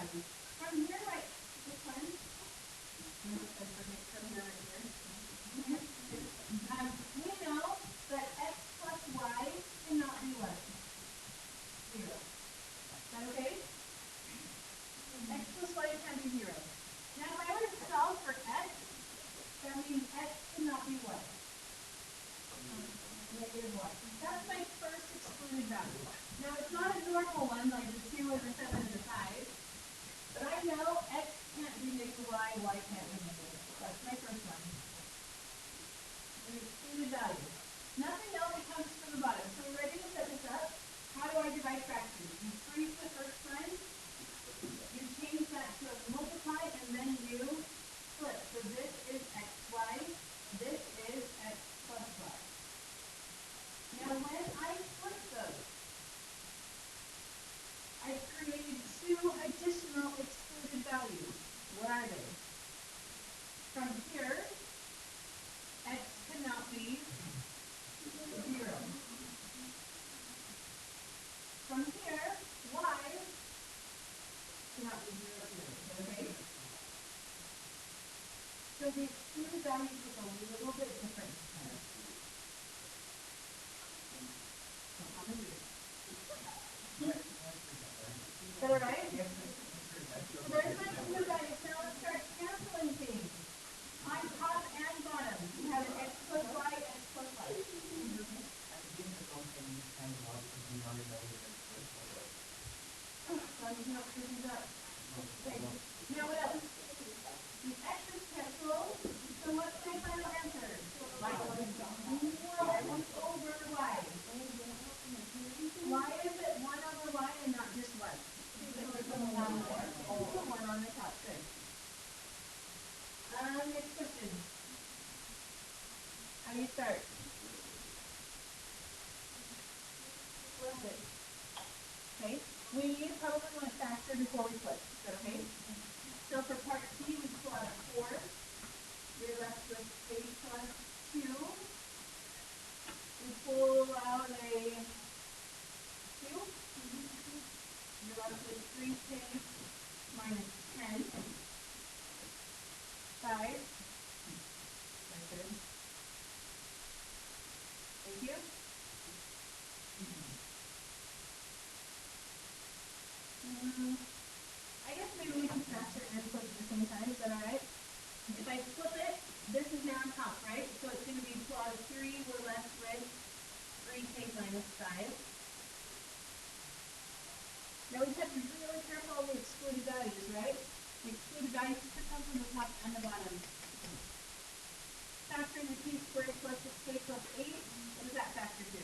values. From here, right, this one. We know that x plus y cannot be what? 0. Is that okay? X plus y can't be 0. Now, if I were to solve for x, that means x cannot be what? Negative 1. That's my first excluded value. Now, it's not a normal one like the 2 and the 7 and the 5, but I know x can't be negative y can't be negative. That's my first one. An excluded value. Nothing else comes from the bottom. So we're ready to set this up. How do I divide fractions? You freeze the first time, you change that to a multiply, and then you flip. So this is xy, this is x plus y. Now when I flip those, I've created 2 additional excluded values. What are they? From here, x cannot be 0. From here, y cannot be 0, 0. Okay? So the excluded values look a little bit different here. Is that alright? So there's my excluded values. Now let's start canceling things. On top and bottom, you have an x plus y, x plus y. Okay. Now what else? The x's cancel. So what's my final answer? 1 over y. Why is it 1 over y and not just 1? Also 1 on the top. Good. Next question. How do you start? Flip it. Okay. We probably want to factor before we flip. Is that okay? So for part C, we pull out a 4. You're left with a plus 2. We pull out a 2. You're left with 3k minus 10. 5. Very good. Thank you. I guess maybe we can factor and flip at the same time. Is that alright? If I flip it, this is now on top, right? So it's going to be plot of 3. We're left with 3k minus 5. Now we have to be really careful of the excluded values, right? The excluded values should come from the top and the bottom. Factoring the t squared plus 6k plus 8. What does that factor to?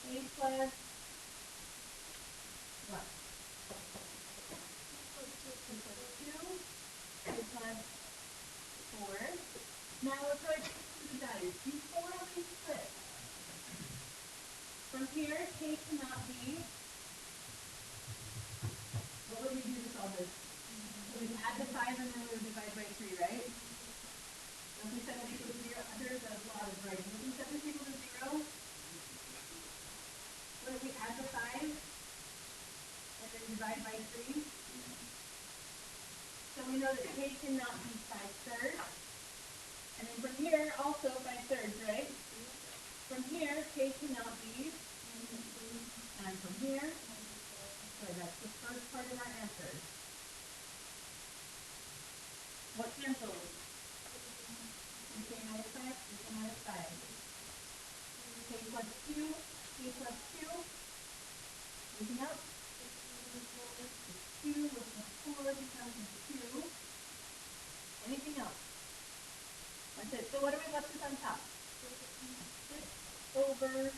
A plus what? 2. A plus 4. Now let's go to excluded values. Before we split, from here, k cannot be. What would we do to solve this? So we add the 5 and then we would divide by 3, right? Nothing 7 equals 0. There's a lot of right. Nothing 7 equals 0. What if we add the 5 and then divide by 3? So we know that k cannot be 5/3. And then from here, also 5/3, right? From here, k cannot be. And from here, so that's the first part of our answer. What cancels? 3k minus 5, 3k minus 5. K plus 2, k plus 2. Anything else? 2 with the 4 becomes 2. Anything else? That's it. So what are we left with on top? 6 over.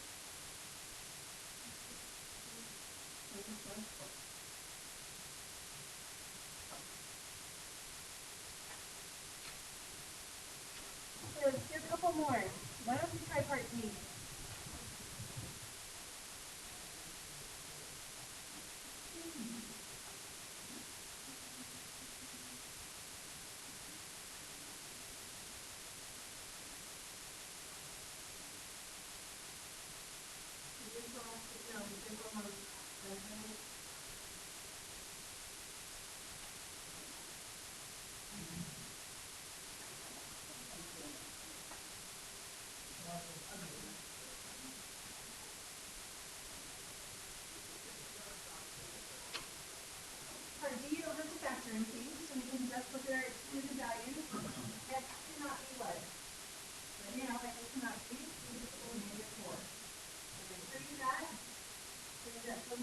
Let's do a couple more. Why don't we try part D?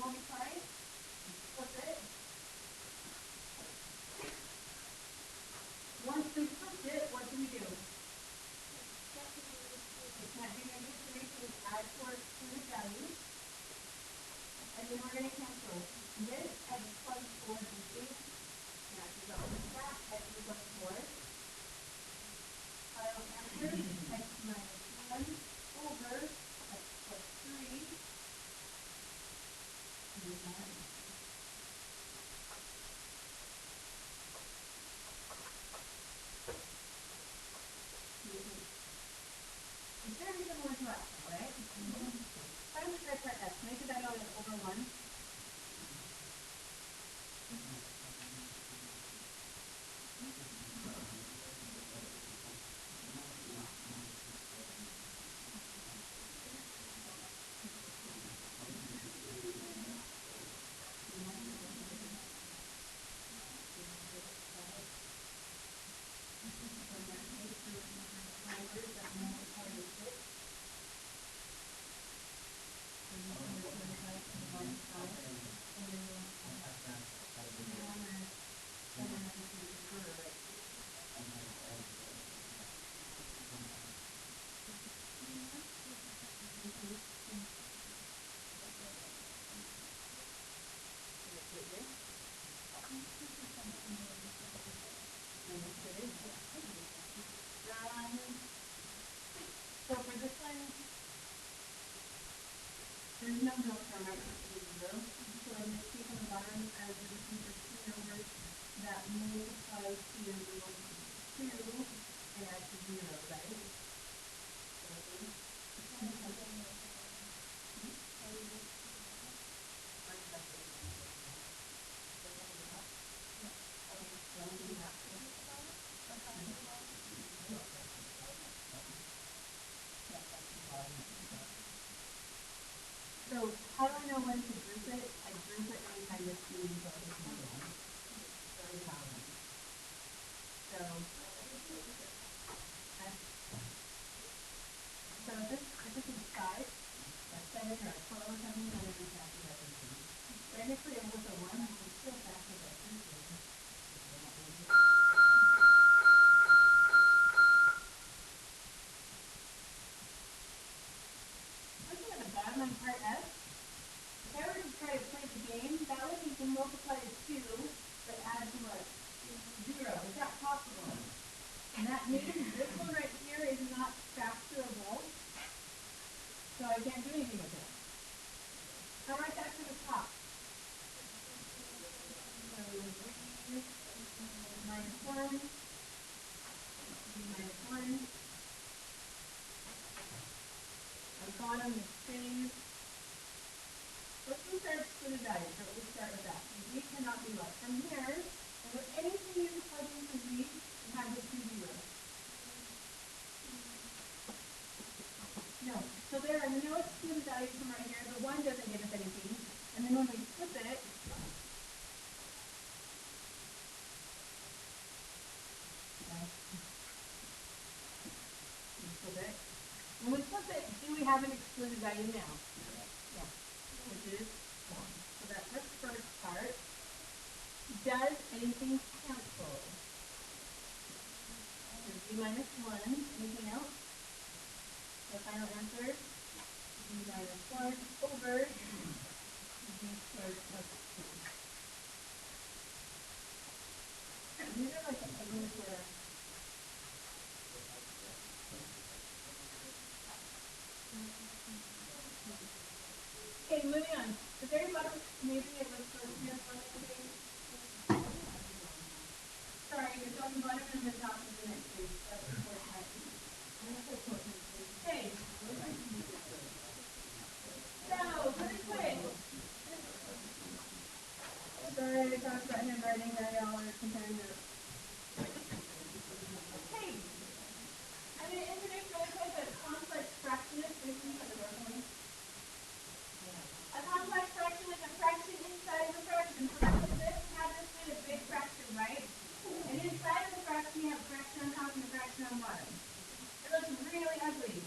multiply, flip it. Once we flipped it, what do we do? It can't be negative 3, so we add to our excluded values. And then we're going to cancel this x plus 4 dc. Matches up with that, x plus 4. Final answer, x minus 1 over x plus 3. It's very similar to last time, right? Why don't we try part S? Make that out as over 1. So for this one, there's no middle term, right? It's 0. So I'm going to see from the bottom as we're looking for two numbers that multiply to 2 and add to 0, right? So how do I know when to group it? I group it anytime this two equals to 1. Very common. So if this is 5, that's 7, or 12 or something, then it's as fast as I can see. Technically, with a 1, it's still fast as I can see. Looking at the bottom on part S, if I were to try to play the game, that would need to multiply to 2, but add to what? 0. Is that possible? And that means this one right here is not factorable, so I can't do anything with it. I'll write that to the top. So v minus 1, v minus 1. On bottom is phase. Let's use our excluded value, so we'll start with that. V cannot be less. From here, is there anything you can plug into V and have this be 0? No. So there are no excluded values from right here. The 1 doesn't give us anything. And then when we flip it, when we flip it, do we have an excluded value now? Yeah. Which is 1. So that's the first part. Does anything cancel? There's v minus 1. Anything else? The final answer, v minus 1 over v squared plus 2. And these are like a little bit of... Okay, moving on. The very bottom, maybe it was for here for something. Sorry, it's on the bottom and the top of the next page. That's important. Okay. So, really quick. Sorry, I talked about handwriting that y'all are comparing notes. Okay. I'm going to introduce really quick a complex fraction. A complex fraction is a fraction inside of a fraction. So that's what this had this been a big fraction, right? And inside of the fraction, you have a fraction on top and a fraction on the bottom. It looks really ugly.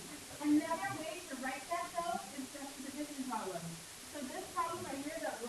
Another way to write that, though, is just the division problem. So this problem right here, the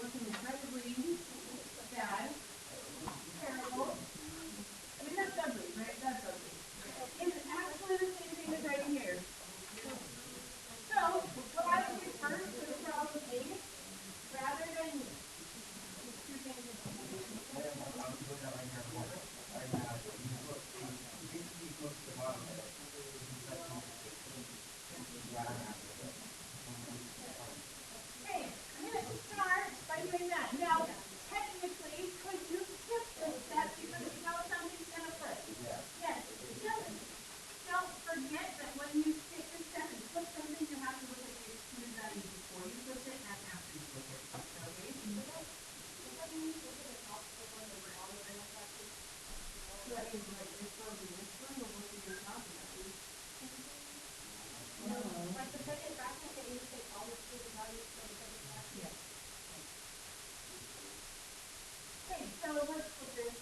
So let's flip this.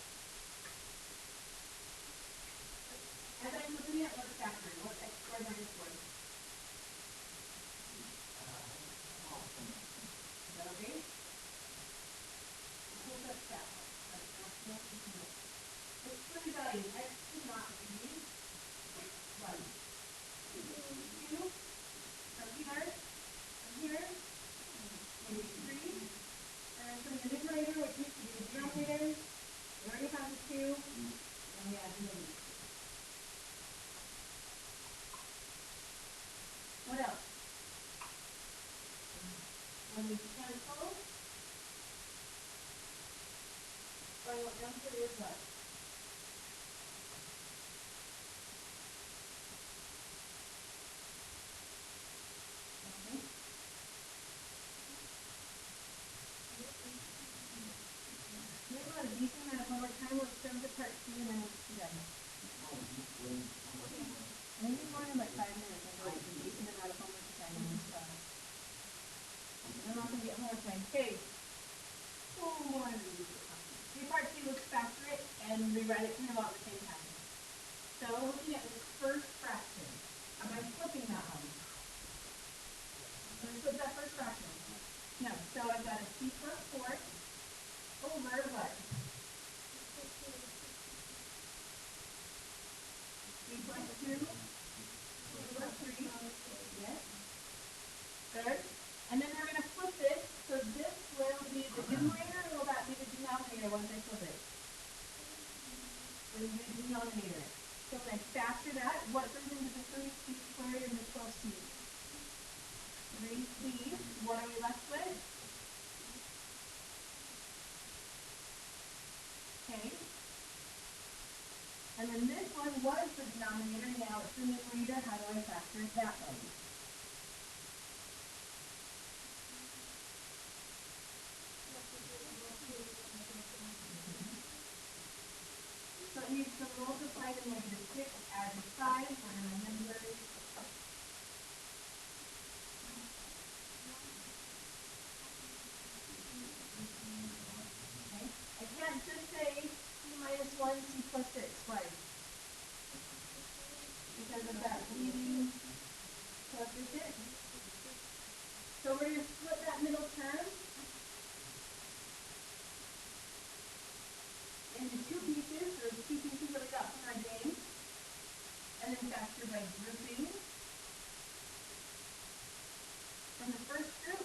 As I'm flipping it, let's factor. What's x squared minus 1? Is that okay? Hold up that one. Excluded value. X cannot be 1. 2 from here, maybe 3. And then from the numerator, which used to be the denominator, we already have the 2, and we add the negative 2. What else? When we cancel, final answer is what? Okay. We have a decent amount of homework time. Let's jump to part 2 and then we'll be done. Maybe more in like 5 minutes. I feel like a decent amount of homework time in this class. I'm not going to get homework time. Okay. Oh, more than okay, part 2, let's factor it and rewrite it kind of all at the same time. So looking at this first fraction, am I flipping that one? Let's flip that first fraction. No, so I've got a c plus 4 over what? C plus 2 over 3. Yes. Good. And then we're going to flip this. So this will be the numerator, or will that be the denominator once I flip it? It will be the denominator. So when I factor that, what goes into the 3c squared and the 12c? 3c. What are we left with? Okay. And then this one was the denominator. Now it's the numerator. How do I factor that one? So it needs to multiply the negative 6, add the 5 for my numbers. Okay. I can't just say c minus 1, c plus 6. Why? Because of that leading coefficient. So we're going to split that middle term into 2 pieces, or the 2 pieces that we got from our game, and then factor by grouping. From the first group,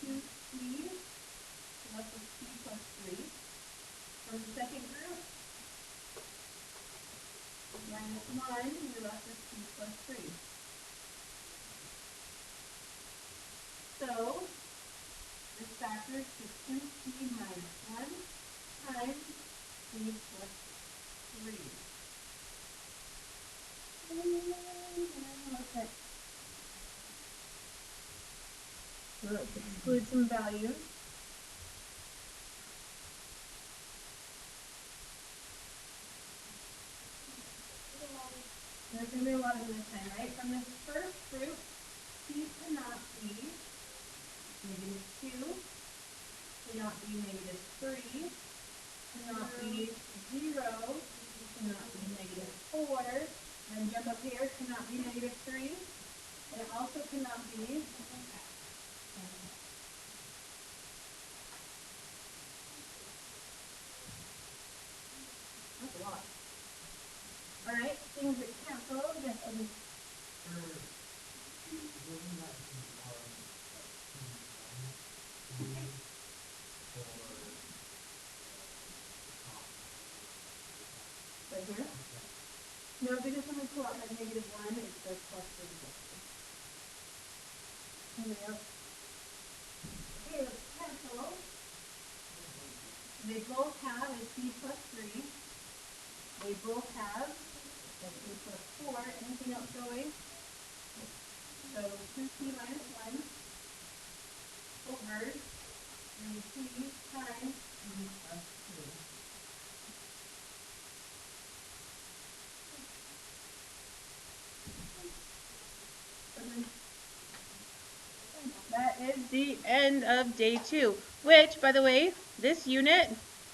2c, so that's a c plus 3. From the second group, minus 1, we left with c plus 3. So, this factors to 2c minus 1 times c plus 3. Okay. So let's exclude some values. There's going to be a lot of them this time, right? From this first group, c cannot be negative 2, cannot be negative 3, cannot be 0, cannot be negative 4, then jump up here, cannot be negative 3, and it also cannot be that's a lot. Alright, things that cancel, yes, Eddie. Right here? No, because when we pull out that negative 1, it says plus 34. Anybody else? Okay, let's cancel. They both have a c plus 3. They both have a c plus 4. Anything else going? So 2c minus 1 over 3c times c plus 3. That is the end of day 2, which, by the way, this unit